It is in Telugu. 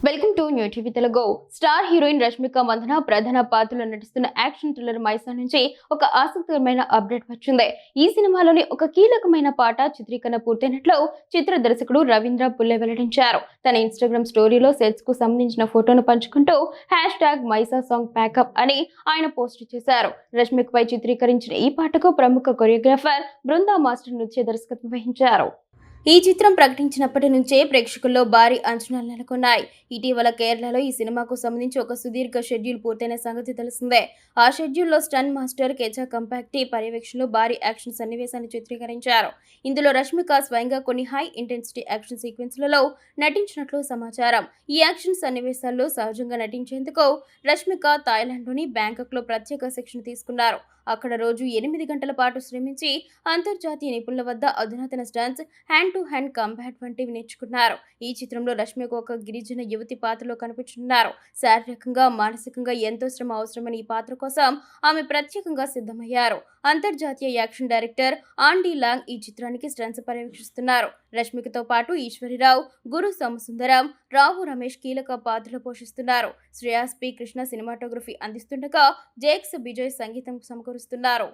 Welcome to new TV Telugu. Star heroine Rashmika Mandanna ప్రధాన పాత్రలో నటిస్తున్న యాక్షన్ థ్రిల్లర్ మైసా నుంచి ఒక ఆసక్తికరమైన అప్డేట్ వచ్చింది. ఈ సినిమాలోని ఒక కీలకమైన పాట చిత్రీకరణ పూర్తయినట్లు చిత్ర దర్శకుడు రవీంద్ర పుల్లె వెల్లడించారు. తన ఇన్స్టాగ్రామ్ స్టోరీలో సెట్స్ కు సంబంధించిన ఫోటోను పంచుకుంటూ #మైసా సాంగ్ ప్యాకప్ అని ఆయన పోస్ట్ చేశారు. రష్మికపై చిత్రీకరించిన ఈ పాటకు ప్రముఖ కొరియోగ్రాఫర్ బృందా మాస్టర్ నృత్య దర్శకత్వం వహించారు. ఈ చిత్రం ప్రకటించినప్పటి నుంచే ప్రేక్షకుల్లో భారీ అంచనాలు నెలకొన్నాయి. ఇటీవల కేరళలో ఈ సినిమాకు సంబంధించి ఒక సుదీర్ఘ షెడ్యూల్ పూర్తయిన సంగతి తెలిసిందే. ఆ షెడ్యూల్లో స్టన్ మాస్టర్ కేచా కంపాక్టీ పర్యవేక్షణలో భారీ యాక్షన్ సన్నివేశాన్ని చిత్రీకరించారు. ఇందులో రష్మిక స్వయంగా కొన్ని హై ఇంటెన్సిటీ యాక్షన్ సీక్వెన్స్లలో నటించినట్లు సమాచారం. ఈ యాక్షన్ సన్నివేశాల్లో సహజంగా నటించేందుకు రష్మిక థాయిలాండ్లోని బ్యాంకాక్లో ప్రత్యేక శిక్షణ తీసుకున్నారు. అక్కడ రోజు 8 గంటల పాటు శ్రమించి అంతర్జాతీయ నిపుణుల వద్ద అధునాతన stunts, hand to hand combat వంటివి నేర్చుకున్నారు. ఈ చిత్రంలో రష్మిక ఒక గిరిజన యువతి పాత్రలో కనిపించనున్నారు. శారీరకంగా, మానసికంగా ఎంతో శ్రమ అవసరమైన ఈ పాత్ర కోసం ఆమె ప్రత్యేకంగా సిద్ధమయ్యారు. అంతర్జాతీయ యాక్షన్ డైరెక్టర్ ఆండీ లాంగ్ ఈ చిత్రానికి స్టంట్స్ పర్యవేక్షిస్తున్నారు. రష్మికతో పాటు ఈశ్వరిరావు, గురు సోమసుందరం, రావు రమేష్ కీలక పాత్రలు పోషిస్తున్నారు. శ్రేయాస్ పి కృష్ణ సినిమాటోగ్రఫీ అందిస్తుండగా జేక్స్ బిజయ్ సంగీతం సమకూరుస్తున్నారు.